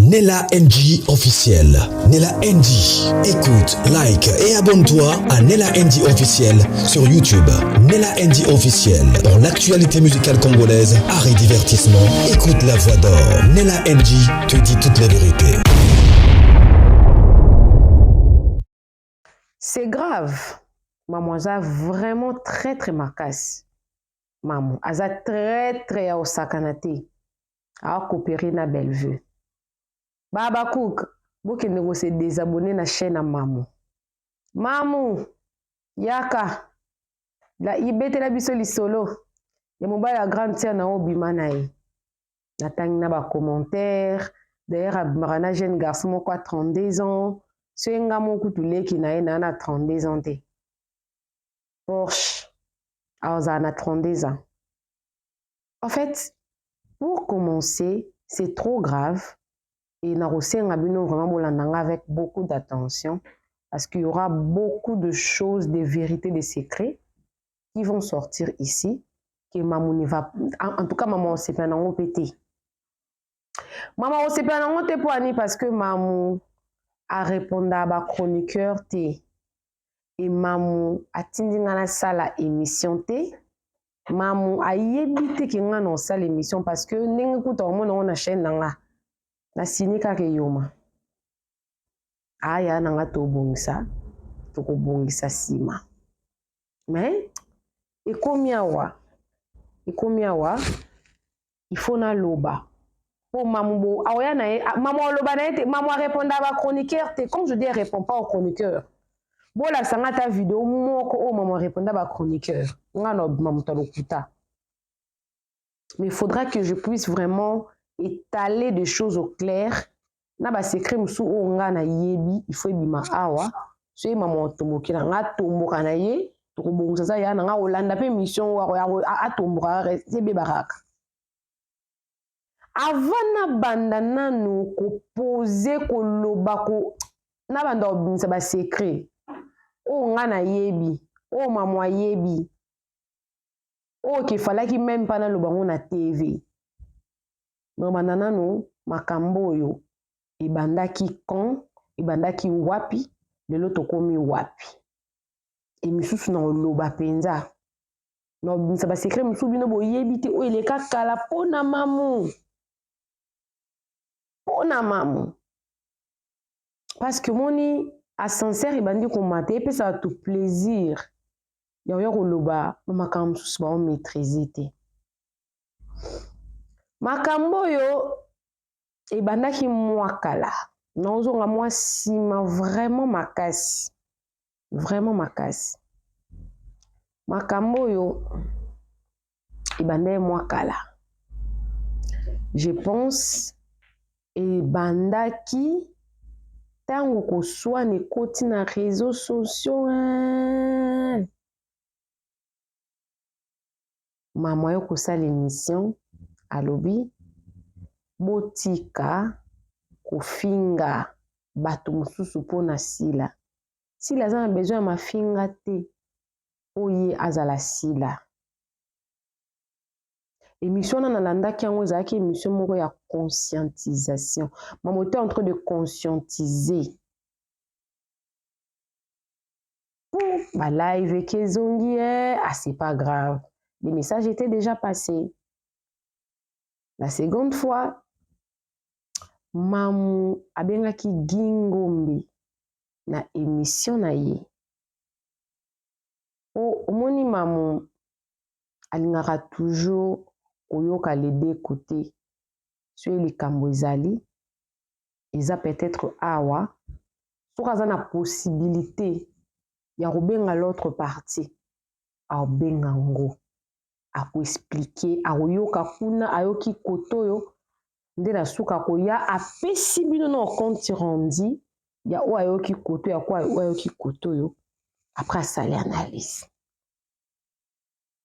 Nella NG officiel. Nella NG. Écoute, like et abonne-toi à Nella NG officiel sur YouTube. Nella NG officiel. Pour l'actualité musicale congolaise, art et divertissement, écoute la voix d'or. Nella NG te dit toutes les vérités. C'est grave. Maman, Aza vraiment très macasse. Maman, Aza très au sakanate. A coopéré na Bellevue. Baba Cook, boke nego se désabonner na chaîne à Maman. Maman, yaka. La ibete la biso li solo. Ya mobile la grande sœur na obima na ye. Na tangi na ba commentaire. D'ailleurs, Marana jeune garçon moko a 32 ans. Senga moko tuleki na ye na 32 ans te. Porsche. Aoza na 32 ans. En fait, pour commencer, c'est trop grave. Et Narosenga Bino vraiment molandanga avec beaucoup d'attention. Parce qu'il y aura beaucoup de choses, des vérités, des secrets qui vont sortir ici. Que maman ne va. En tout cas, maman, c'est pas un pété. Maman, c'est pas un pété pour Annie parce que maman a répondu à ma chroniqueur T. Et maman a tindi ngana sala émission T. Maman a yébité ki ngana sala émission parce que n'engue kuta on a chaîne nanga. Na sinika ke yoma. Aya nanga to bongisa. To ko bongisa sima. Mais ikomi awa, il faut na loba. Pour maman, aoya na maman loba na ete, maman répondre à ma chroniqueur, comme je dis, elle répond pas au chroniqueur. Bon la sanga ta vidéo moko o maman répondre à ma chroniqueur. Ngano maman to lokuta. Mais il faudra que je puisse vraiment étaler des choses au clair. Na ba secret musu o nga na yebi, il faut bima awa. So maman tomboki na nga tomboka na ye. Tokobongisa ya na nga olanda pe mission wa atomboka sebe baraka. Avant na banda nanu ko poser ko loba ko na banda obimisa ba secret. O nga na yebi, o maman yebi. O ke falaki même pas na lobango na TV. No banda nanu makambo yo ebandaki kon, ebandaki wapi, lelo tokomi wapi. Et misusu na loba penza. No bimisa ba secret musu bino boyebi te o eleka kala pona mamu. Pona mamu. Parce que moni ascenseur ebandi ko mate et ça tout plaisir. Ya ko loba makambo musu ba o maîtriser te. Makambo yo ebandaki mwakala. Na ozonga mwa sima vraiment makasi. Vraiment makasi. Makambo yo ebandaki mwakala. Je pense ebandaki tango ko swane koti na réseaux sociaux. Maman yo kosala l'émission alobi botika kofinga bato mususu pona sila. Sila aza na besoin ya mafinga te oye azala sila. Émission na nalandaki yango ezalaki émission moko ya conscientisation. Maman était en train de conscientiser. Ba live kezongi c'est pas grave. Les messages étaient déjà passés. La seconde fois, maman abengaki Gingombe na émission na ye. Omoni maman alingaka toujours koyoka les deux côtés. Sur les kambozali, ils a peut-être awa. Soka za na possibilité ya kobenga l'autre partie. A benga ngo. A ko expliquer, a koyoka kuna ayoki kotoyo. Nde na suka koya apesi bino na compte rendu. Ya o ayoki koto ya kwa o ayoki kotoyo. Après ça l'analyse.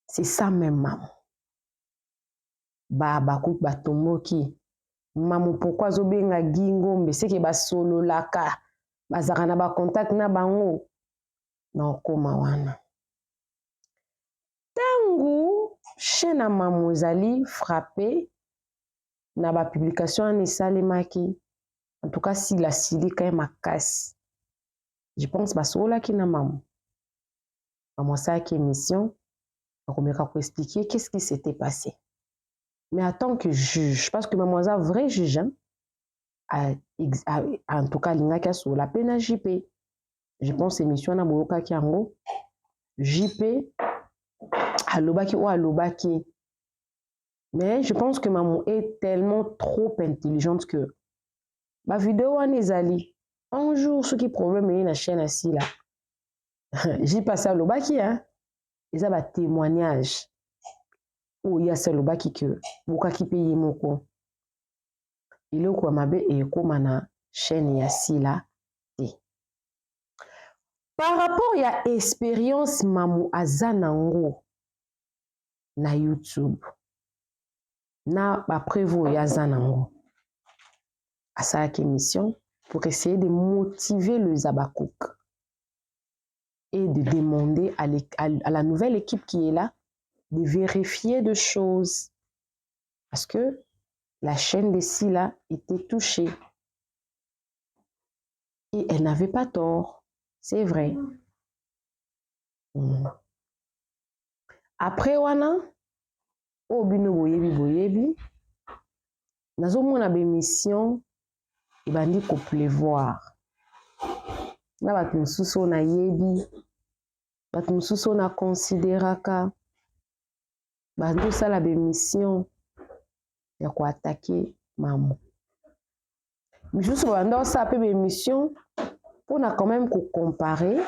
C'est ça même maman. Baba Cook batomoki. Maman pourquoi zobenga Gingombe c'est que ba solo laka. Bazaka na ba contact na bango. Na koma wana. Tangu chaîne na maman zali frappé na ba publication en esalemaki. En tout cas, si la sili quand même a casse. Je pense que c'est là qui n'a maman. Maman, ça qui émission. On va expliquer qu'est-ce qui s'était passé. Mais en tant que juge, parce que maman, un vrai juge, en tout cas, il y a sur la peine à JP. Je pense que l'émission a beaucoup qui en JP, à l'obaki ou à l'obaki. Mais je pense que maman est tellement trop intelligente que ma vidéo en est allée. Un jour, ce qui problème est la chaîne assis là. J'ai passé à l'obaki, hein. Et ça va témoignage. Où il y a ce l'obaki que beaucoup qui paye mon compte. Il est quoi ma bé et comme na chaîne assis là. Par rapport à l'expérience mamu azanango na YouTube. Na ba prévu ya zanango. À sa émission pour essayer de motiver le Zabakouk et de demander à la nouvelle équipe qui est là de vérifier des choses parce que la chaîne de Sila était touchée et elle n'avait pas tort, c'est vrai. Après wana obino boyebi nazomona bémission ebandi ko pleuvoir na bato mosusu na yebi bato mosusu na considéraka bando sala bémission ya ko attaquer maman misusu bando sa pe bémission pour na quand même ko comparer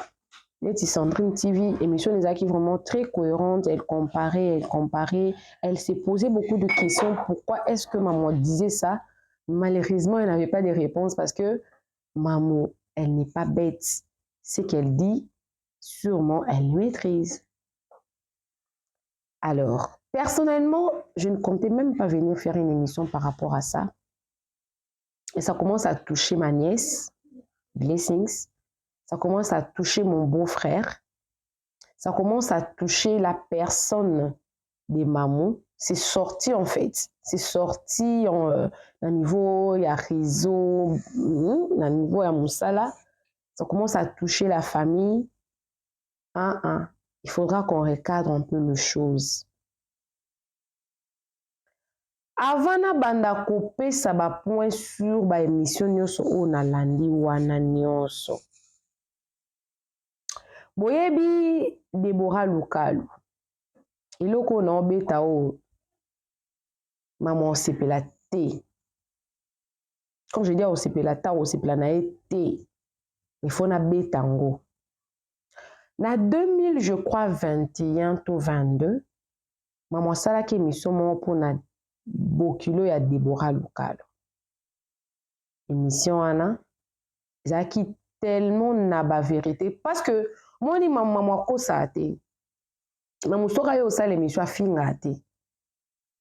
Neti Sandrine TV, émission qui vraiment très cohérente, elle comparait, elle s'est posé beaucoup de questions. Pourquoi est-ce que maman disait ça? Malheureusement, elle n'avait pas de réponse parce que maman, elle n'est pas bête. Ce qu'elle dit, sûrement, elle maîtrise. Alors, personnellement, je ne comptais même pas venir faire une émission par rapport à ça. Et ça commence à toucher ma nièce, Blessings. Ça commence à toucher mon beau-frère. Ça commence à toucher la personne des mamans. C'est sorti en fait. C'est sorti au niveau, il y a réseau, au niveau, il y a Moussala. Ça commence à toucher la famille. Il faudra qu'on recadre un peu les choses. Avant na banda kopé ça ba point sur ba émission nyoso o na landi wana nyoso. Boyebi Deborah Lukalu. Iloko na obeta o maman osepela te. Quand je dis osepela ta osepela na te. Il faut na betango. Na 2000 je crois 21 to 22 maman sala ki émission mo pour na bokilo ya Deborah Lukalu. Émission ana zaki tellement na ba vérité parce que moi ni maman ko sa te. Maman soka yo sala émission afinga te.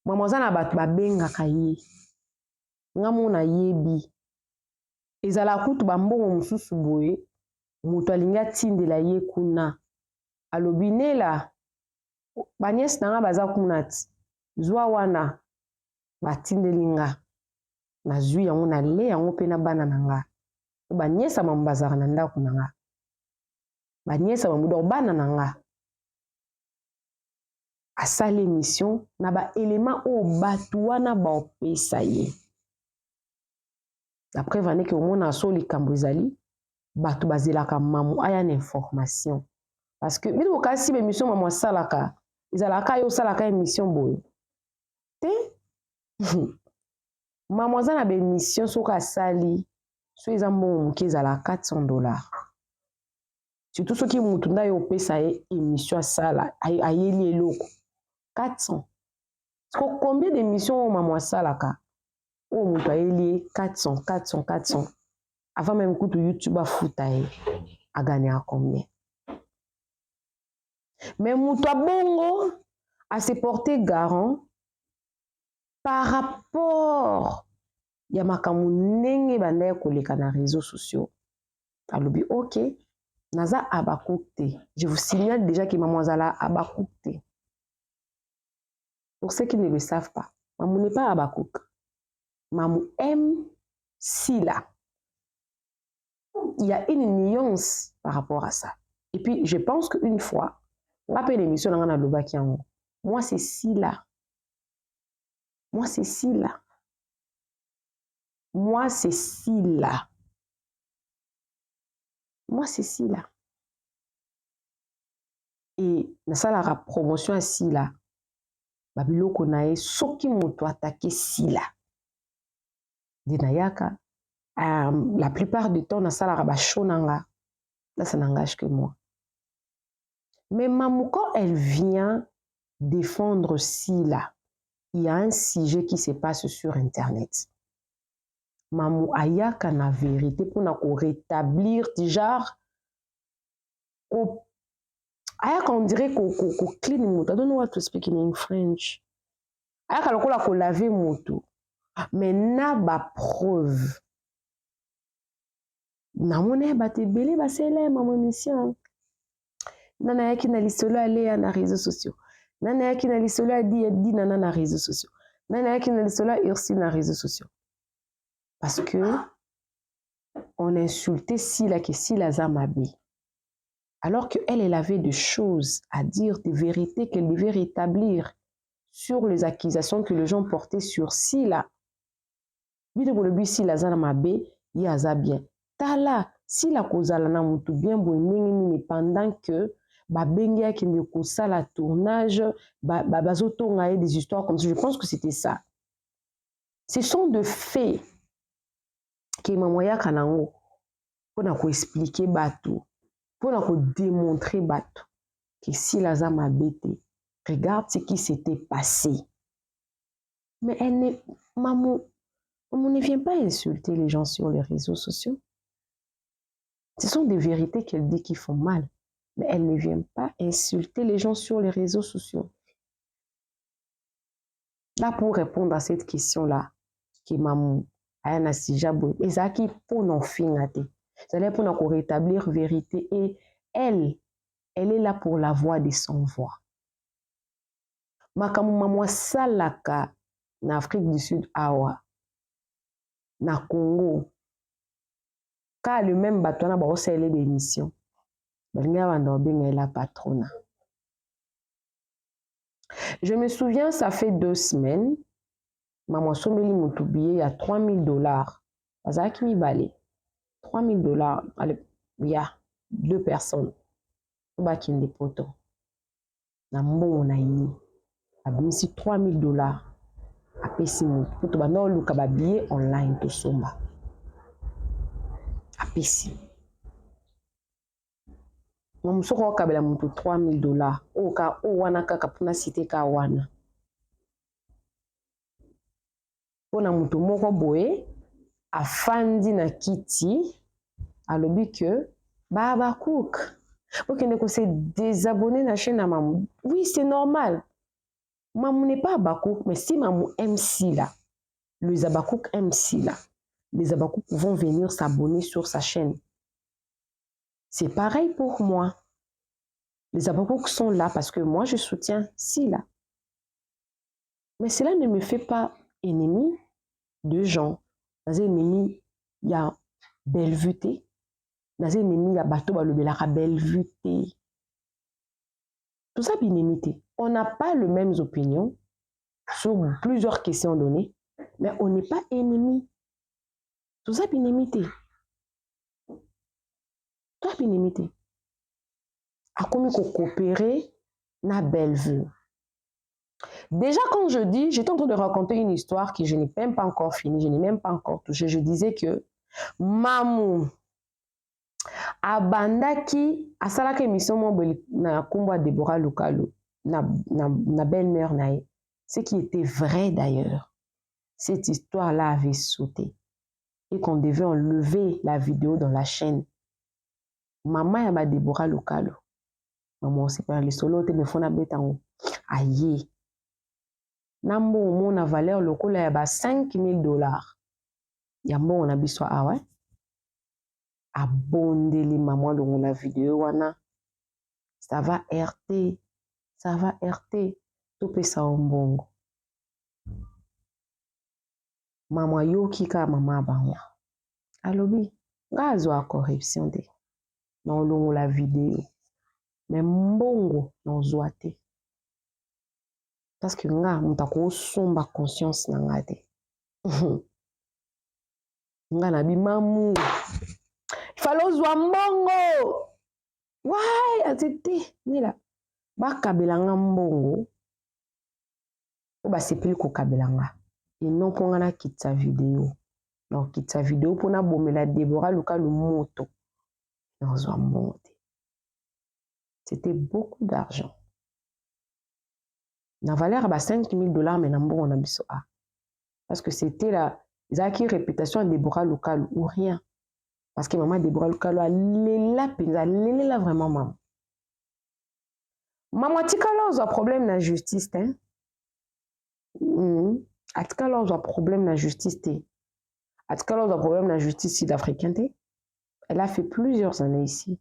Maman za na bato babengaka ye. Ngamu na yebi. Ezala kutu bambongo mususu boye. Mutu alingi atindela ye kuna. Alobi nela. Banyesi nanga baza kuna ti. Zwa wana. Batindeli nga. Nazwi yango na le yango pe na bana na nga. Banyesa mamu bazaka na ndako na nga. Banyesa mamu dor bana na nga. Asali émission na ba élément o batu wana ba opesa ye. Après vane ke omona so likambo ezali batu bazelaka mamu aya na information parce que bino kasi ba émission mamu salaka ezalaka yo salaka émission boye te mamu za na ba émission soka sali so eza mbongo moke ezala $400 surtout soki mutu nda yo opesa ye émission sala ayeli eloko 400. Combien d'émissions au maman salaka? Oh mon père, 400. Avant même que YouTube a foutu a gagné à combien? Mais mon bongo a se porté garant par rapport ya makamu nenge banda koleka na réseaux sociaux. Alobi ok, naza abakoukte. Je vous signale déjà que maman zala abakoukte. Pour ceux qui ne le savent pas, Mamou n'est pas Abakouk. Mamou aime Sila. il y a une nuance par rapport à ça. Et puis, je pense qu'une fois, on rappelle l'émission dans la Lobaki en haut. Moi, c'est si là. Moi, c'est si là. Moi, c'est si là. Moi, c'est si là. Et ça, la promotion à si là. Babilo konae, soki moto attaqué si là. Dinayaka. La plupart du temps, ça la rabachonanga. Là, ça n'engage que moi. Mais Mamou, quand elle vient défendre Sila, il y a un sujet qui se passe sur Internet. Mamou ayaka na vérité pour rétablir déjà. Ayaka on dirait qu'on clean moto. I don't know what to speak in French. Ayaka lokola ko laver moto. Mais na ba preuve. Na mone ba te belé ba sele maman mission. Nana yaki na lisolo ale na réseaux sociaux. Nana yaki na lisolo di nana na réseaux sociaux. Nana yaki na lisolo ursi na réseaux sociaux. Parce que on insultait Sila que Sila Zamabi. Alors qu'elle avait des choses à dire, des vérités qu'elle devait rétablir sur les accusations que les gens portaient sur Sila. Bidobolobi Sila Zamabi, yaza bien. Tala, Sila kozala na mutu bien boningi pendant que babengia qui ne kosa la tournage, bazotonga des histoires comme ça. Je pense que c'était ça. Ce sont de faits que mamoya kanango pour expliquer bateau, pour démontrer bateau que si la zama bête, regarde ce qui s'était passé. Mais elle ne, maman ne vient pas insulter les gens sur les réseaux sociaux. Ce sont des vérités qu'elle dit qui font mal, mais elle ne vient pas insulter les gens sur les réseaux sociaux. Là, pour répondre à cette question-là, que maman a sijabo, et ça qui pour n'en finir, c'est pour rétablir vérité et elle est là pour la voix de son voix. Makamu maman salaka na Afrique du Sud awa na Congo car le même bateau na ba osele d'émission balinga banda benga la patrona. Je me souviens, ça fait 2 semaines, maman someli mutubiye ya $3000. Azaki mi balé. $3000. Allez, il y a 2 personnes. Bakinde poto. Na mbongo na ini. Abimisi $3000. Apesi mu. Poto ba no luka ba billet online to somba. Apesi. Mamusoko kabela mutu $3000. Oka o wana kaka puna cité ka wana. Pona mutu moko boye afandi na kiti alobi que Baba Cook. Ok, on s'est désabonné de la chaîne à Mamou. Oui, c'est normal. Mamou n'est pas Abakouk, mais si Mamou aime Sila, les Abakouk aiment Sila, les Abakouk vont venir s'abonner sur sa chaîne. C'est pareil pour moi. Les Abakouk sont là parce que moi, je soutiens Sila. Mais cela ne me fait pas ennemi de gens. Dans un ennemi, il y a Bellevuté. Dans un ennemi, il y a bateau balobelaka Bellevuté. Tout ça, binémité. On n'a pas les mêmes opinions sur plusieurs questions données, mais on n'est pas ennemis. Tout ça, binémité. Toi, binémité. A comment coopérer na Bellevue. Déjà, quand je dis, j'étais en train de raconter une histoire que je n'ai même pas encore finie, je n'ai même pas encore touché. Je disais que Mamou abandaki asalaka émission na kumba Deborah Lukalu na belle-mère nae, ce qui était vrai d'ailleurs. Cette histoire-là avait sauté et qu'on devait enlever la vidéo dans la chaîne. Maman yaba Deborah Lukalu. Maman c'est pas le solo téléphone betango. Aïe. Nambo mon a valeur lokola yaba $5000. Yambo on a biswa ah ouais. Abondeli maman dans la vidéo wana. Ça va RT. Ça va RT. Tout peut ça en bongo. Maman yo kika maman bango. Alobi. Ngazo a corruption de. Non longo la vidéo. Mais mbongo non zoate. Parce que nga mutako somba conscience na ngate. Nga na bimamu. Il fallait zwa mbongo. Ouais, atete. Nila. Ba kabelanga mbongo. O ba sepeli ko kabelanga. Et non pour nga kitsa vidéo. Non kitsa vidéo pour na bomela Deborah Luka le moto. Non zwa mbongo. C'était beaucoup d'argent. La valeur à 5 000 $, mais on a biso a. Parce que c'était la Zaki réputation de Deborah Lukalu ou rien. Parce que maman Deborah Lukalu a l'éla vraiment maman. Maman tikalo a problème na justice hein. Atikalo a problème na justice té. Atikalo a problème na justice sud-africaine té. Elle a fait plusieurs années ici.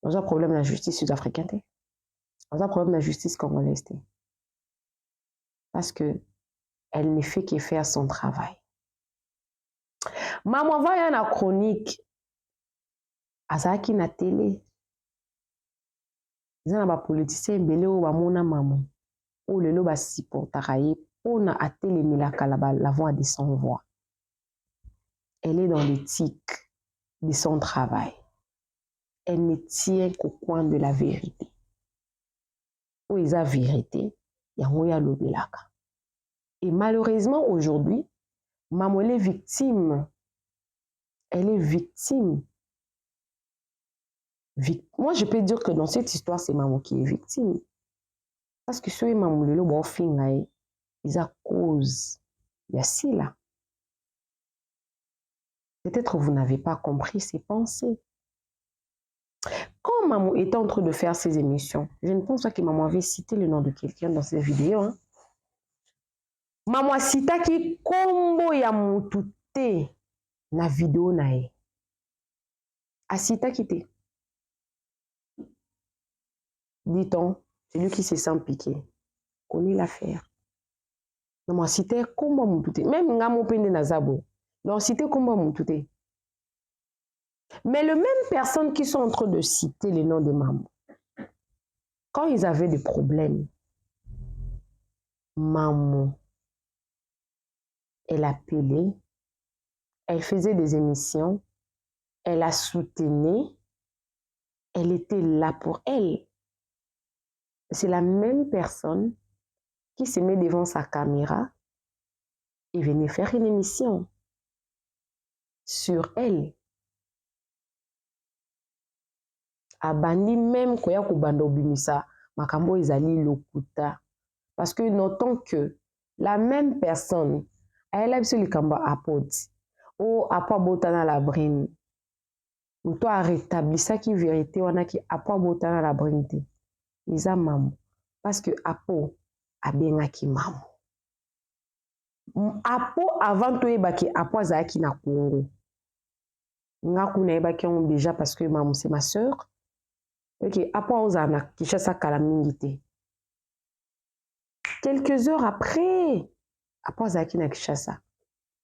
On a problème na justice sud-africaine té. On a problème na justice congolaise té. Parce que elle ne fait que faire son travail. Maman va y a une chronique. Azaki na télé. Ils ont des politiciens belé ou bamona maman. Ou le loba sipo taraye. On a à télé milaka la voix de son voix. Elle est dans l'éthique de son travail. Elle ne tient qu'au coin de la vérité. Où ils ont vérité, il y a un lobelaka. Et malheureusement aujourd'hui, maman elle est victime. Elle est victime. Moi, je peux dire que dans cette histoire, c'est maman qui est victime. Parce que ceux maman le bon fin ils ont cause. Il y a si là. Peut-être vous n'avez pas compris ses pensées. Quand maman était en train de faire ses émissions, je ne pense pas que maman avait cité le nom de quelqu'un dans cette vidéo. Hein. Maman cita qui combo ya mutute na vidéo nae. A cita qui te. Dit-on, celui qui se sent piqué connaît l'affaire. Maman cita combo mutute. Même nga mo pende na zabo. Non, cita combo mutute. Mais les mêmes personnes qui sont en train de citer les noms de maman, quand ils avaient des problèmes, maman, elle appelait, elle faisait des émissions, elle a soutenu, elle était là pour elle. C'est la même personne qui se met devant sa caméra et venait faire une émission sur elle. Abandi même koya kubanda obimisa makambo ezali lokuta. Parce que notons que la même personne, elle a vu le kamba apôtre, ou apa botana la brine, ou toi rétablir ça qui vérité, on a qui apa botana la brine, ils a maman. Parce que apo a bien ki maman. Apo avant toi ebaki apo azaki na Congo. Nga kuna ebaki on déjà parce que maman c'est ma sœur. Ok, apo ozana Kinshasa kala mingite. Quelques heures après, apo azaki na Kinshasa.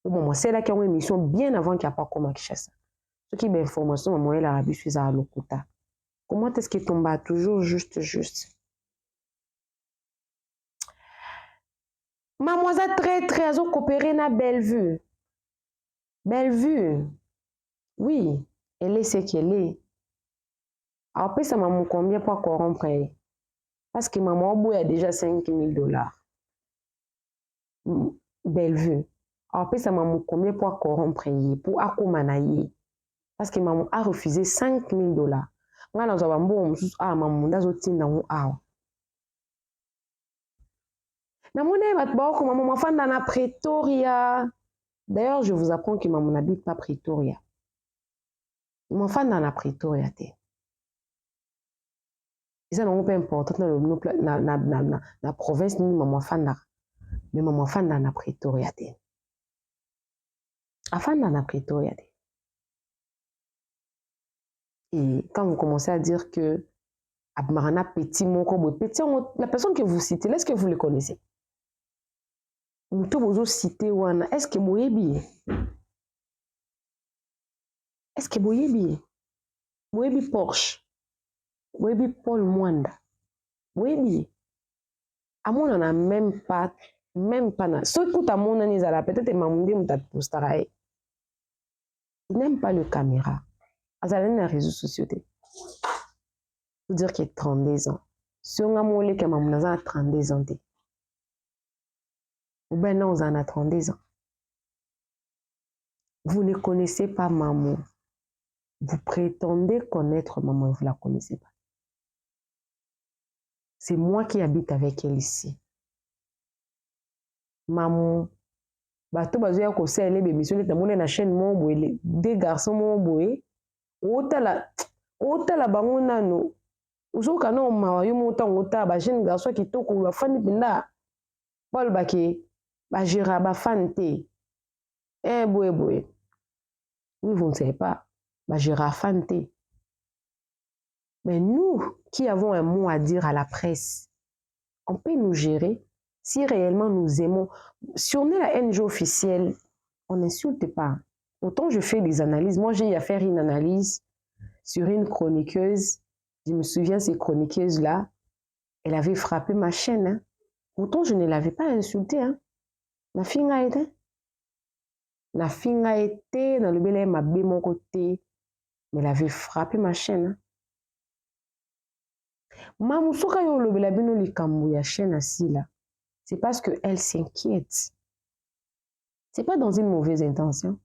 Au moment c'est là qu'il y a une émission bien avant qu'il n'y a pas comme à Kinshasa. Ce qui est information, maman elle a habitué à Lokuta. Comment est-ce qu'il tombe toujours juste? Maman a très coopéré na Bellevue. Bellevue. Oui, elle est ce qu'elle est. Après ça maman combien pour corrompre? Parce que maman au bout a déjà 5 000 $. Bellevue. Après ça maman combien pour corrompre pour akomanaye. Parce que maman a refusé 5 000 $. Nga na zwa mbongo maman ndazo tinda ngo awa. Na mona bat ba ko maman fanda na Pretoria. D'ailleurs, je vous apprends que maman n'habite pas Pretoria. Maman fanda na Pretoria te. Ça n'a pas important dans la province ni maman fanda. Mais maman fanda na Pretoria te. Afanda na Pretoria te. Et quand vous commencez à dire que Abmarana Petit, la personne que vous citez, est-ce que vous le connaissez? Est-ce que vous Est-ce que boyebi Porsche, boyebi Paul Mwanda, boyebi amona na même pas na ce que ta mona ni zala peut-être mamundi mutat postarae. Il n'aime pas le caméra. Azala na réseaux sociaux te. Faut dire qu'il a 32 ans. Si on a molé que maman a 32 ans te. Ou ben non, on a 32 ans. Vous ne connaissez pas maman. Vous prétendez connaître maman, vous ne la connaissez pas. C'est moi qui habite avec elle ici. Maman, bato bazoya ko sele bébé sur ta mona na chaîne mon boye deux garçons mon boye. Otala bango nano. Uzoka no mawa yo mota ngota ba jeune garçon kitoko ba fani pinda. Paul bake ba gérera ba fante. Boye. Oui, vous ne savez pas. Ba gérera fante. Mais nous qui avons un mot à dire à la presse, on peut nous gérer si réellement nous aimons. Si on est la NG officielle, on n'insulte pas. Autant je fais des analyses. Moi, j'ai eu à faire une analyse sur une chroniqueuse. Je me souviens, ces chroniqueuses-là, elle avait frappé ma chaîne. Hein. Autant je ne l'avais pas insultée. Hein. La fille a été. La fille a été dans le bel m'a bé mon côté. Mais elle avait frappé ma chaîne. Hein. Mamoussouka yo le belabino li kambu ya chaîne assis là. C'est parce qu'elle s'inquiète. C'est pas dans une mauvaise intention.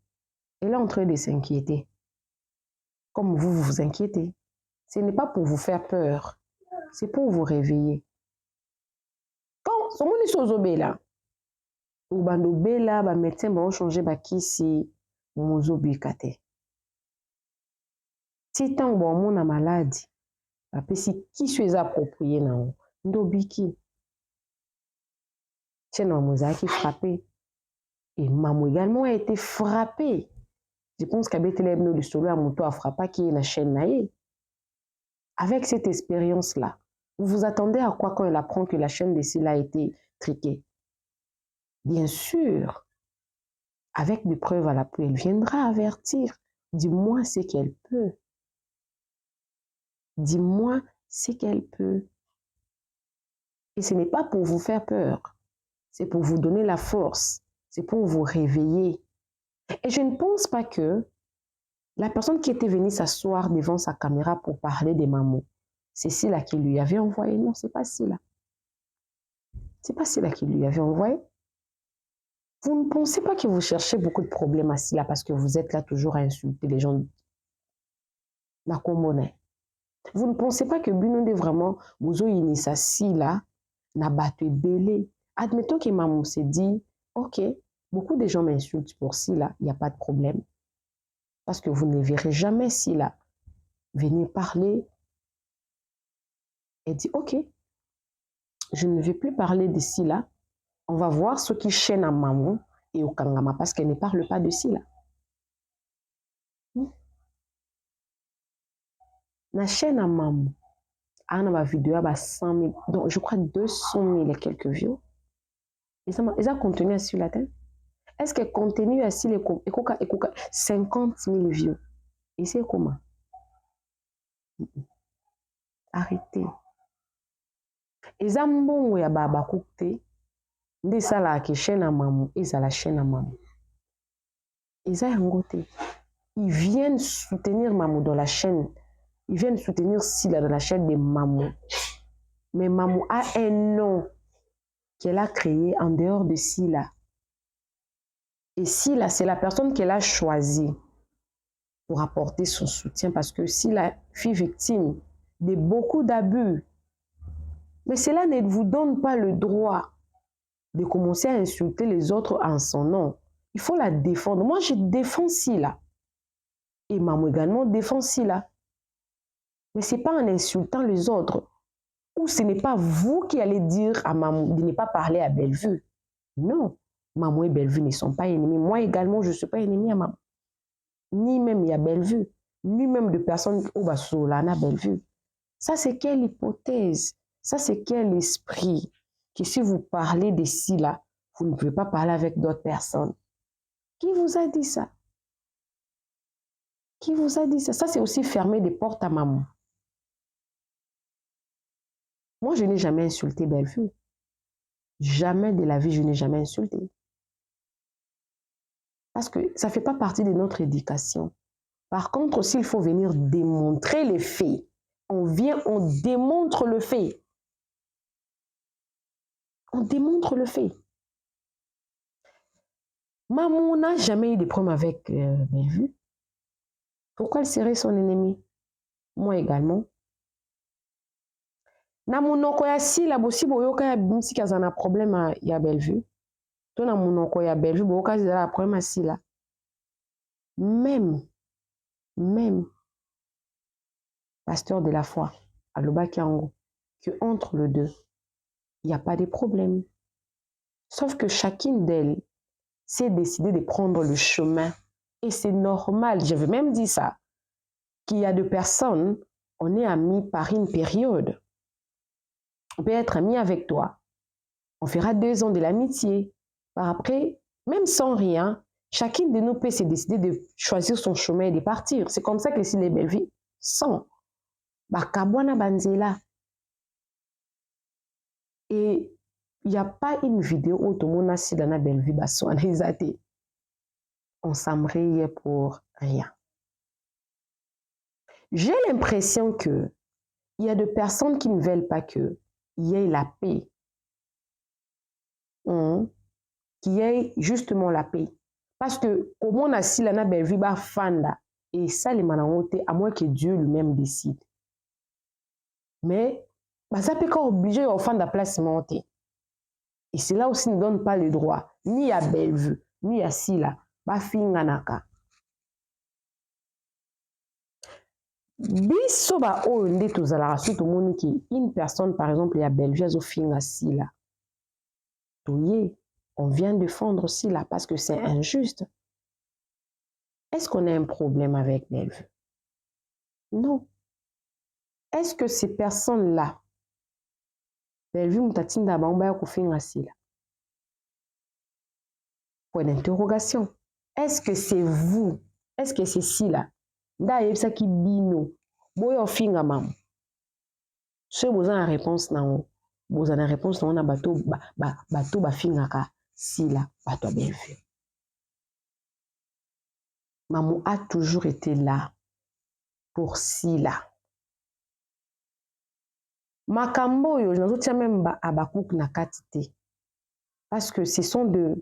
Elle est en train de s'inquiéter. Comme vous vous inquiétez. Ce n'est pas pour vous faire peur. C'est pour vous réveiller. Quand ce monde est sur là, ou bando bela, ba médecin vont changer ba kisi mozobi kate. Si tant bon mon a maladie, ba pesi qui suis approprié na ndobiki. Tiens non moza qui frappé. Et maman également a été frappée. Je pense qu'Abetele le solo à mon toit a frappé qui est la chaîne naïe. Avec cette expérience-là, vous vous attendez à quoi quand elle apprend que la chaîne de Silla a été triquée? Bien sûr, avec des preuves à l'appui, elle viendra avertir. Dis-moi ce qu'elle peut. Dis-moi ce qu'elle peut. Et ce n'est pas pour vous faire peur. C'est pour vous donner la force. C'est pour vous réveiller. Et je ne pense pas que la personne qui était venue s'asseoir devant sa caméra pour parler des mamans, c'est Silla qui lui avait envoyé. Non, c'est pas Silla. C'est pas Silla qui lui avait envoyé. Vous ne pensez pas que vous cherchez beaucoup de problèmes à Silla parce que vous êtes là toujours à insulter les gens. Vous ne pensez pas que Binonde vraiment vous avez initié Silla n'a battu belé. Admettons que maman s'est dit, ok, beaucoup de gens m'insultent pour Silla, il n'y a pas de problème. Parce que vous ne verrez jamais Silla venir parler et dire, ok, je ne vais plus parler de Silla. On va voir ce qui chaîne à maman et au Kangama parce qu'elle ne parle pas de Silla. La chaîne à maman, a ma vidéo à 100 000, donc je crois 200 000 et quelques views. Et ça a contenu sur la tête. Est-ce qu'elle continue à si les 50 000 views? Et c'est comment? Arrêtez. Et ça bon ya baba coupé. Ndi sala ki chaîne à maman et ça la chaîne à maman. Et ça ils viennent soutenir maman dans la chaîne. Ils viennent soutenir Silla dans la chaîne de maman. Mais maman a un nom qu'elle a créé en dehors de Silla. Et Silla, c'est la personne qu'elle a choisie pour apporter son soutien parce que Silla fut victime de beaucoup d'abus. Mais cela ne vous donne pas le droit de commencer à insulter les autres en son nom. Il faut la défendre. Moi, je défends Silla. Et maman également défend Silla. Mais ce n'est pas en insultant les autres. Ou ce n'est pas vous qui allez dire à maman de ne pas parler à Bellevue. Non. Maman et Bellevue ne sont pas ennemis. Moi également, je ne suis pas ennemie à maman. Ni même à Bellevue. Ni même de personnes au Bassolana Bellevue. Ça, c'est quelle hypothèse? Ça, c'est quel esprit? Que si vous parlez de Silla, vous ne pouvez pas parler avec d'autres personnes. Qui vous a dit ça? Qui vous a dit ça? Ça, c'est aussi fermer des portes à maman. Moi, je n'ai jamais insulté Bellevue. Jamais de la vie, je n'ai jamais insulté. Parce que ça ne fait pas partie de notre éducation. Par contre, s'il faut venir démontrer les faits, on vient, on démontre le fait. On démontre le fait. Maman n'a jamais eu de problème avec Bellevue. Pourquoi elle serait son ennemi? Moi également. Na monoko ya sila bosi boyoka ya bimsi kazana problème ya Bellevue. To na monoko ya Bellevue boyoka zala problème ya sila. Même pasteur de la foi à Lobakiango, que entre les deux, il n'y a pas de problème. Sauf que chacune d'elles s'est décidée de prendre le chemin. Et c'est normal, je vais même dire ça, qu'il y a deux personnes, on est amis par une période. On peut être amis avec toi. On fera 2 ans de l'amitié. Par après, même sans rien, chacune de nous peut se décider de choisir son chemin et de partir. C'est comme ça que si les Bellevue sont. Bakabwana Banzela. Et il n'y a pas une vidéo où tout le monde a si dans la Bellevue bassoane exaté. On s'embraye pour rien. J'ai l'impression que il y a des personnes qui ne veulent pas qu'il y ait la paix. Qu'il y ait justement la paix. Parce que comme on a si la Bellevue fanda et ça les manangote à moins que Dieu lui-même décide. Mais ça peut être obligé de faire la place montée. Et cela aussi ne donne pas le droit ni à Bellevue ni à Sila bafinganaka. Biso ba oyo nde tozalaka so tomoni ki une personne par exemple ya Bellevue azofinga Sila. Toye, on vient défendre Sila parce que c'est injuste. Est-ce qu'on a un problème avec Bellevue? Non. Est-ce que ces personnes-là, Bellevue mutatinda bamba kofinga Sila? Point d'interrogation. Est-ce que c'est vous? Est-ce que c'est Sila? Nda yebisa ki bino boyo finga mamu. Ce vous avez la réponse nango. Vous avez la réponse nango na bato ba fingaka Sila bato Bellevue. Mamu a toujours été là pour Sila. Makambo yo nazotia même Abakouk na katite. Parce que ce sont des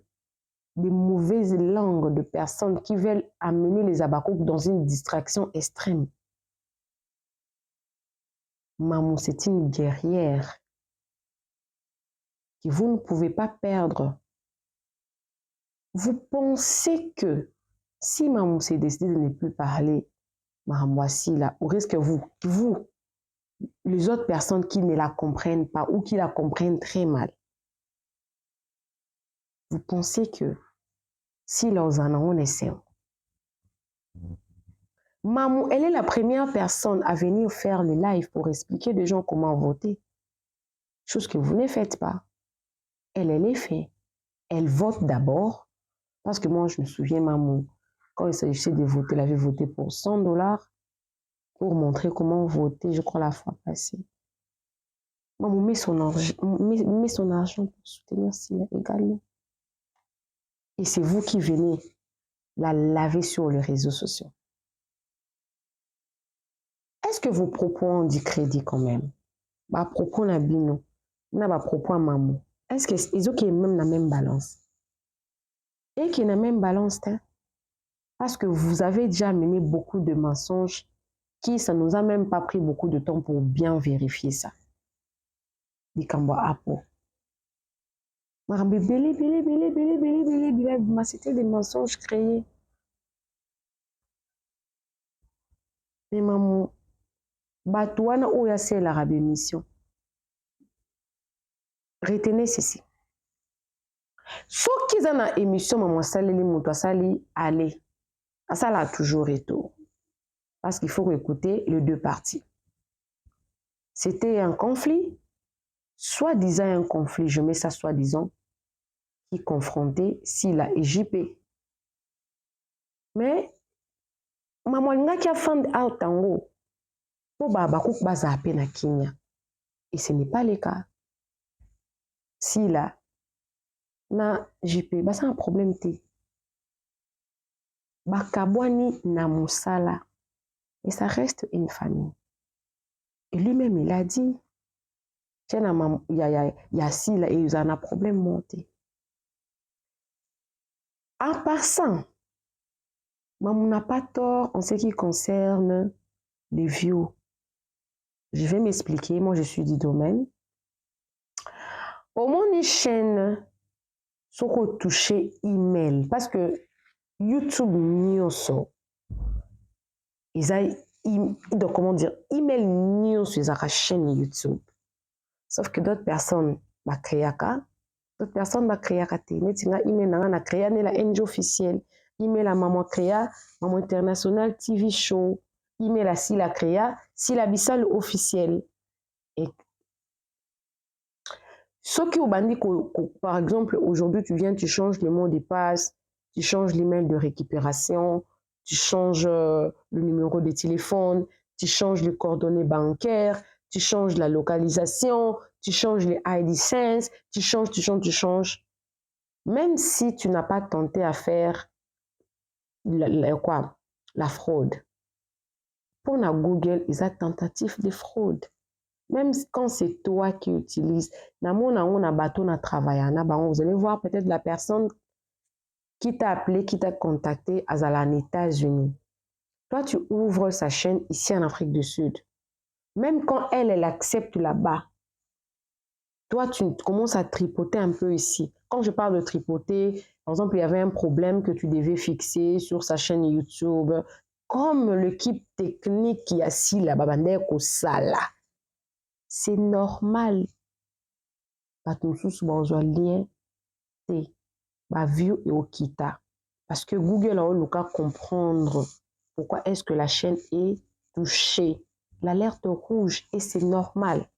mauvaises langues de personnes qui veulent amener les Abakouk dans une distraction extrême. Maman, c'est une guerrière que vous ne pouvez pas perdre. Vous pensez que si maman s'est décidé de ne plus parler, voici là, au risque que vous, les autres personnes qui ne la comprennent pas ou qui la comprennent très mal, vous pensez que si leurs en essaient, maman, elle est la première personne à venir faire le live pour expliquer aux gens comment voter. Chose que vous ne faites pas. Elle les fait. Elle vote d'abord. Parce que moi, je me souviens, maman, quand il s'agissait de voter, elle avait voté pour $100 pour montrer comment voter, je crois, la fois passée. Maman met son argent pour soutenir Sila également. Et c'est vous qui venez la laver sur les réseaux sociaux. Est-ce que vos propos ont du crédit quand même? Bah, propos na bino, na ba propos à maman. Est-ce qu'ils ont même la même balance? Et qui n'a même balance, hein? Parce que vous avez déjà mené beaucoup de mensonges qui, ça nous a même pas pris beaucoup de temps pour bien vérifier ça. Dikamba Apo. C'était des mensonges créés. Mais maman, Batouana Oya c'est la mission. Retenez ceci. Sauf qu'ils ont une émission, maman, sali, les sali, allez. Ça l'a toujours été. Parce qu'il faut écouter les deux parties. C'était un conflit, soi-disant un conflit, je mets ça soi-disant, qui confrontait Sila et JP. Mais, maman alingaki afande out tango po bakoki bazala pe na kimia. Et ce n'est pas le cas. Si là, na JP, c'est un problème te. Bakabwani na musala. Et ça reste une famille. Et lui-même, il a dit, il y a si là, et il y a un problème monté. En passant, maman n'a pas tort en ce qui concerne les views. Je vais m'expliquer, moi je suis du domaine. Au moins une chaîne sont toucher email parce que YouTube nyoso ils ont comment dire email nyoso ils ont chaîne YouTube. Sauf que d'autres personnes ba créaka, d'autres personnes ba créaka te netinga email na créa ne la NG officielle, email à maman créa, maman international TV show, email à si la créa, si la bissal officielle. Et ce qui au bandit, par exemple, aujourd'hui, tu viens, tu changes le mot de passe, tu changes l'email de récupération, tu changes le numéro de téléphone, tu changes les coordonnées bancaires, tu changes la localisation, tu changes les ID sense, tu changes. Même si tu n'as pas tenté à faire la fraude. Pour la Google, ils ont tentative de fraude. Même quand c'est toi qui utilises, vous allez voir peut-être la personne qui t'a appelé, qui t'a contacté à en États-Unis. Toi, tu ouvres sa chaîne ici en Afrique du Sud. Même quand elle accepte là-bas, toi, tu commences à tripoter un peu ici. Quand je parle de tripoter, par exemple, il y avait un problème que tu devais fixer sur sa chaîne YouTube. Comme l'équipe technique qui est assis là-bas, c'est normal. Pas tous besoin lien T, ba view et okita. Parce que Google a eu comprendre pourquoi est-ce que la chaîne est touchée. L'alerte rouge, et c'est normal.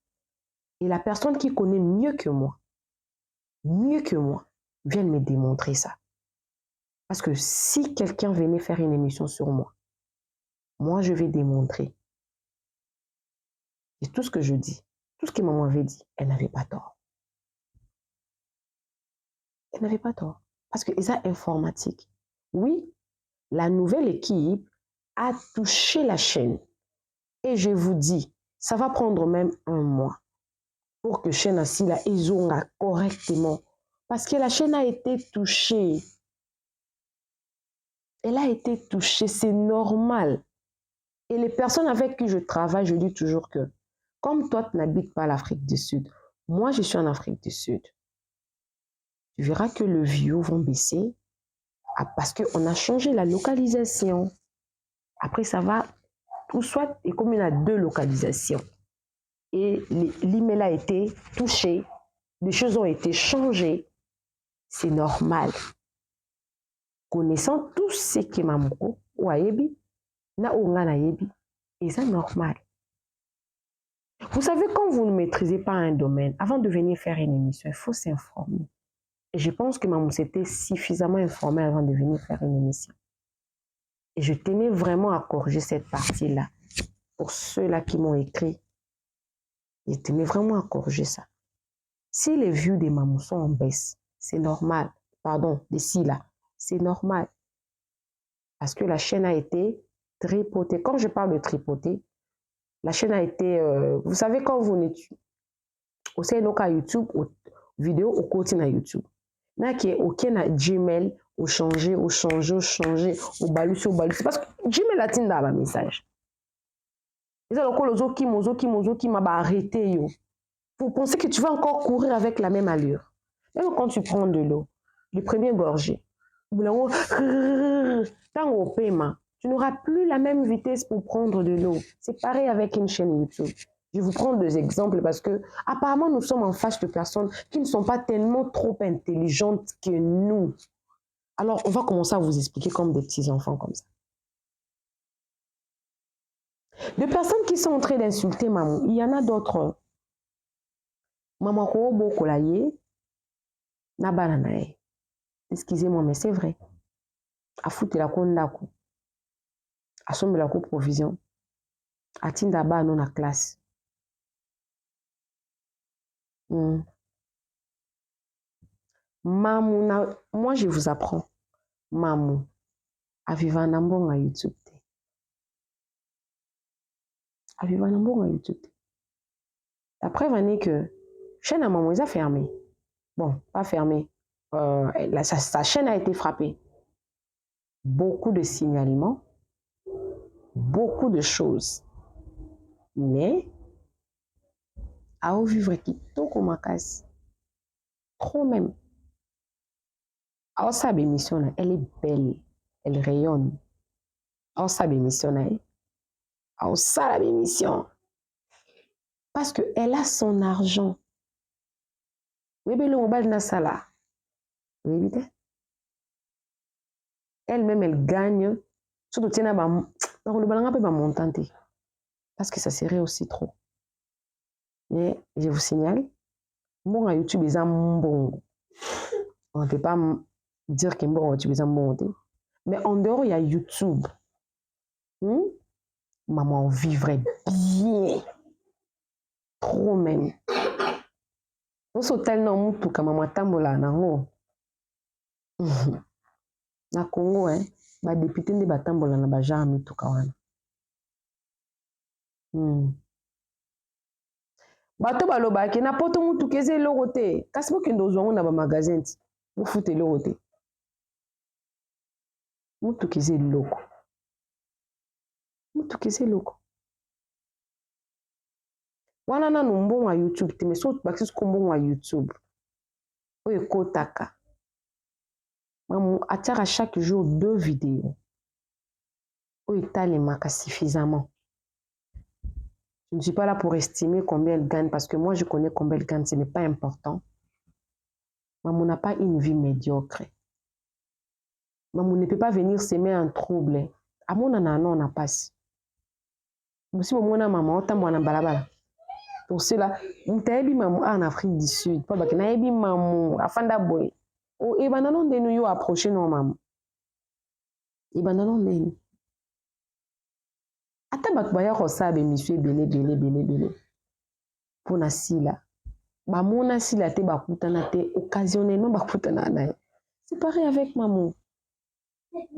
Et la personne qui connaît mieux que moi, vient me démontrer ça. Parce que si quelqu'un venait faire une émission sur moi, je vais démontrer. Et tout ce que je dis, tout ce que maman avait dit, elle n'avait pas tort. Elle n'avait pas tort. Parce que ça, informatique. Oui, la nouvelle équipe a touché la chaîne. Et je vous dis, ça va prendre même 1 mois pour que la chaîne assis la isonga correctement. Parce que la chaîne a été touchée. Elle a été touchée, c'est normal. Et les personnes avec qui je travaille, je dis toujours que, comme toi, tu n'habites pas l'Afrique du Sud, moi, je suis en Afrique du Sud. Tu verras que le view vont baisser parce qu'on a changé la localisation. Après, ça va, ou soit, et comme il y a 2 localisations, et l'email a été touché, les choses ont été changées, c'est normal. Connaissant tout ce qui m'a moko, ou ayebi, na onga na yebi, et c'est normal. Vous savez, quand vous ne maîtrisez pas un domaine, avant de venir faire une émission, il faut s'informer. Et je pense que maman s'était suffisamment informée avant de venir faire une émission. Et je tenais vraiment à corriger cette partie-là. Pour ceux-là qui m'ont écrit, je tenais vraiment à corriger ça. Si les vues des mamans sont en baisse, c'est normal. Pardon, d'ici là, c'est normal. Parce que la chaîne a été tripotée. Quand je parle de tripoter, la chaîne a été... vous savez, quand vous n'étudiez, au sein de YouTube, vidéo au côté de YouTube. Là, qui est OK, na Gmail, au changer, au balus. Parce que Gmail a tinda un message. Ils ont le m'a arrêté. Vous pensez que tu vas encore courir avec la même allure. Même quand tu prends de l'eau, le premier gorgée, tant au paiement, tu n'auras plus la même vitesse pour prendre de l'eau. C'est pareil avec une chaîne YouTube. Je vous prends 2 exemples parce que apparemment nous sommes en face de personnes qui ne sont pas tellement trop intelligentes que nous. Alors on va commencer à vous expliquer comme des petits enfants comme ça. De personnes qui sont en train d'insulter maman, il y en a d'autres. Maman Kobo Kolaye, Nabananae. Excusez-moi, mais c'est vrai. A foutre la kondaku. asombela ko provision atinda bano na classe. Mamu moi je vous apprends. Mamu aviva na mbongo ya YouTube te. Aviva na mbongo ya YouTube te. La preuve en est que chaîne à maman, ils ont fermé. Bon, pas fermé. Sa chaîne a été frappée. Beaucoup de signalements, beaucoup de choses. Mais, à vivre qui tout comme ma case. Trop même. À sa émission, elle est belle. Elle rayonne. À sa émission, à sa émission. Parce qu'elle a son argent. Oui, mais le mobile n'a ça là. Oui, elle-même, elle gagne. Surtout, tiens, le ballon peut pas monter. Parce que ça serait aussi trop. Mais je vous signale, bon, à YouTube, ils ont bon. On ne peut pas dire que bon, YouTube, ils ont bon. Mais en dehors, il y a YouTube. Maman vivrait bien. Trop même. On se tel non pour que maman tambola nango. Na Congo ba député ndi batambola na ba jamais tout kawana. Bato baloba ke na poto mutu keze loko te. Kasi bo kendo zongo na ba magasin ti. Bo fute loko te. Mutu keze loko. Mutu keze loko. Wana na mbongo wa YouTube te, mais so bakisi ko mbongo wa YouTube. Oyo kotaka. Maman attire à chaque jour 2 vidéos. Oyo talemaka suffisamment. Je ne suis pas là pour estimer combien elle gagne parce que moi je connais combien elle gagne, ce n'est pas important. Maman n'a pas une vie médiocre. Maman ne peut pas venir s'aimer en trouble. À mon ananon, on a pas. Si mon maman, on a balabala. Pour cela, on t'a ébi maman en Afrique du Sud. Pas parce que na ébi maman afanda boy. Oh, et ben non de nous approcher non maman. Et ben non de nous. Ata bakbaya kosabe monsieur belé. Pour na sila. Ba mona sila te bakutana te occasionnellement bakutana na. C'est pareil avec maman.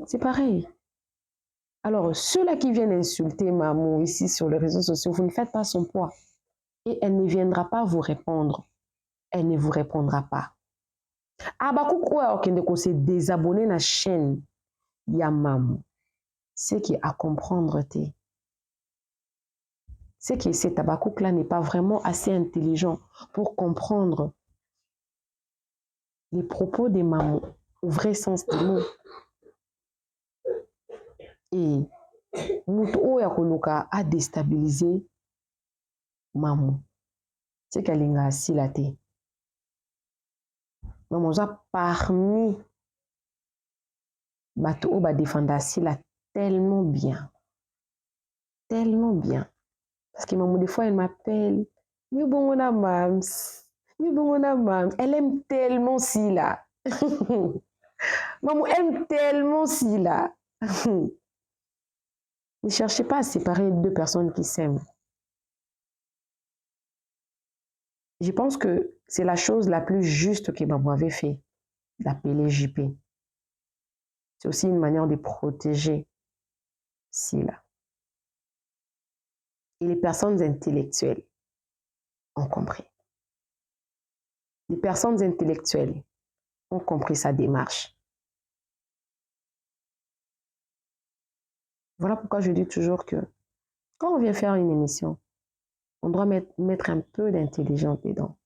C'est pareil. Alors, ceux-là qui viennent insulter maman ici sur les réseaux sociaux, vous ne faites pas son poids. Et elle ne viendra pas vous répondre. Elle ne vous répondra pas. Ah, bah, pourquoi on s'est désabonné de la chaîne ya maman? C'est qui à comprendre te. C'est que cet tabacouk-là n'est pas vraiment assez intelligent pour comprendre les propos des mamans au vrai sens du mot. Et Mouto Yakoluka a déstabilisé maman. C'est qu'elle est assis la tête. Maman a parmi Bato ba défendre assis là tellement bien. Tellement bien. Parce que maman, des fois, elle m'appelle. Elle aime tellement si là. Maman aime tellement si là. Ne cherchez pas à séparer deux personnes qui s'aiment. Je pense que c'est la chose la plus juste que maman avait fait, d'appeler JP. C'est aussi une manière de protéger Sila. Et les personnes intellectuelles ont compris. Les personnes intellectuelles ont compris sa démarche. Voilà pourquoi je dis toujours que quand on vient faire une émission, on doit mettre un peu d'intelligence dedans.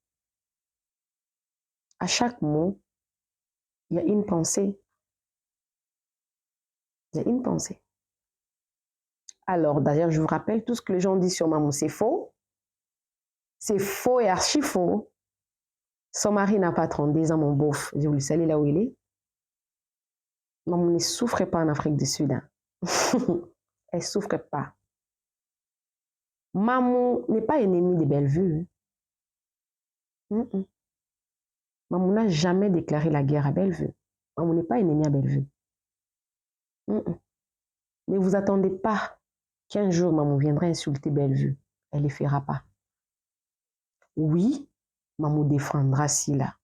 À chaque mot, il y a une pensée. Il y a une pensée. Alors, d'ailleurs, je vous rappelle, tout ce que les gens disent sur maman, c'est faux. C'est faux et archi faux. Son mari n'a pas 32 ans, mon beauf. Je vous le salue là où il est. Maman ne souffre pas en Afrique du Sud. Hein. Elle ne souffre pas. Maman n'est pas ennemie de Bellevue. Maman n'a jamais déclaré la guerre à Bellevue. Maman n'est pas ennemie à Bellevue. Ne vous attendez pas qu'un jour maman viendra insulter Bellevue. Elle ne le fera pas. Oui, maman défendra Sila.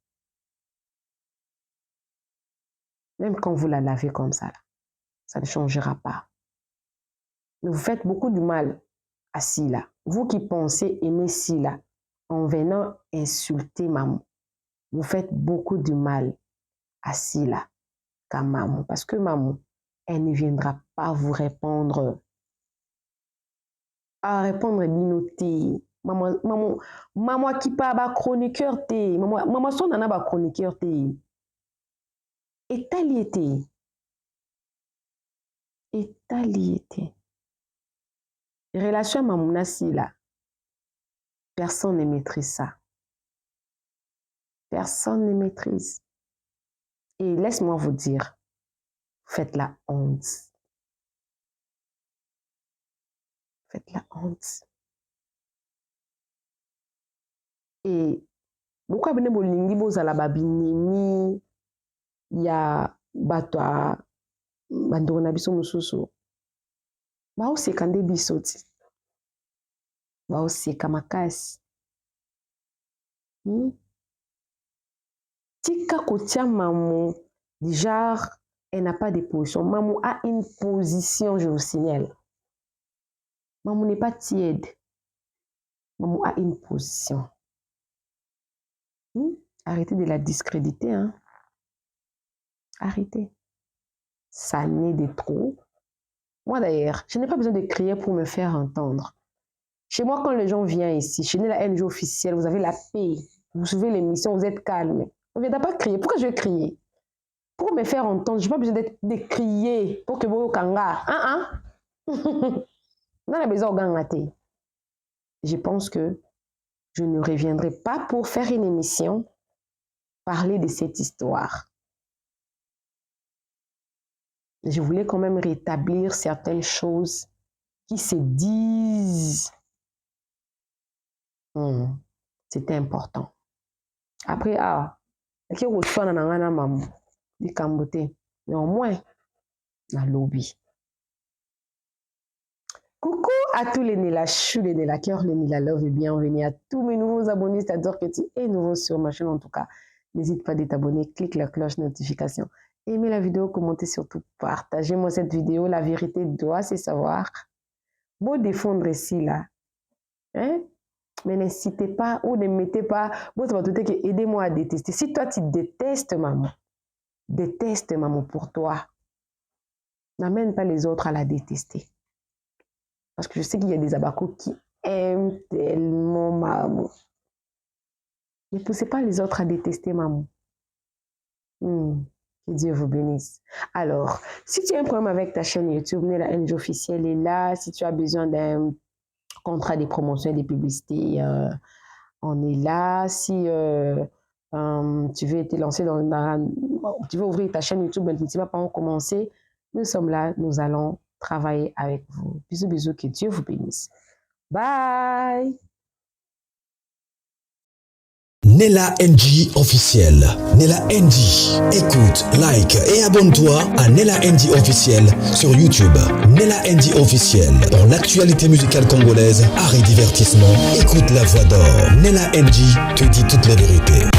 Même quand vous la lavez comme ça ne changera pas. Mais vous faites beaucoup de mal à Sila. Vous qui pensez aimer Sila en venant insulter maman, vous faites beaucoup de mal à Sila qu'à maman. Parce que maman, elle ne viendra pas vous répondre. À répondre binoté. Maman qui pas chroniqueur té. Maman son nana ba chroniqueur té. Et taliété. Et taliété. Relation mamouna si là. Personne ne maîtrise ça. Personne ne maîtrise. Et laisse-moi vous dire, faites la honte. Faites la honte. Et pourquoi vous bolingi bozala babinini ya batwa bandoko na biso mosusu baoseka nde biso ti baoseka makasi tika kotia maman du genre elle n'a pas de position. Maman a une position, je vous signale. Maman n'est pas tiède. Maman a une position. Arrêtez de la discréditer. Hein? Arrêtez. Ça n'est de trop. Moi d'ailleurs, je n'ai pas besoin de crier pour me faire entendre. Chez moi, quand les gens viennent ici, chez la NG officielle, vous avez la paix. Vous suivez l'émission, vous êtes calme. On ne vient pas crier. Pourquoi je vais crier? Pour me faire entendre, je n'ai pas besoin de crier pour que vous kanga. On a besoin de Je pense que je ne reviendrai pas pour faire une émission, parler de cette histoire. Je voulais quand même rétablir certaines choses qui se disent. C'était important. Après, qui reçoit dans maman du Camboté, mais au moins dans le lobby. Coucou à tous les Nela Chou, les Nela Cœur, les Nela Love et bienvenue à tous mes nouveaux abonnés, c'est-à-dire que tu es nouveau sur ma chaîne en tout cas. N'hésite pas à t'abonner, clique la cloche notification. Aimez la vidéo, commentez surtout, partagez-moi cette vidéo. La vérité doit se savoir. Beau défendre ici là. Hein? Mais n'incitez pas ou ne mettez pas. Bon, ça va tout que aidez-moi à détester. Si toi tu déteste maman pour toi, n'amène pas les autres à la détester. Parce que je sais qu'il y a des abakos qui aiment tellement maman. Ne poussez pas les autres à détester maman. Que Dieu vous bénisse. Alors, si tu as un problème avec ta chaîne YouTube, Nela NG officielle est là. Si tu as besoin d'un contrat de promotion et de publicité, on est là. Si tu veux te lancer tu veux ouvrir ta chaîne YouTube, mais tu ne sais pas par où commencer, nous sommes là, nous allons travailler avec vous. Bisous, bisous, que Dieu vous bénisse. Bye! Nela NG officielle. Nela NG. Écoute, like et abonne-toi à Nela NG officielle sur YouTube. Nela NG officielle. Pour l'actualité musicale congolaise, art et divertissement, écoute la voix d'or. Nela NG te dit toutes les vérités.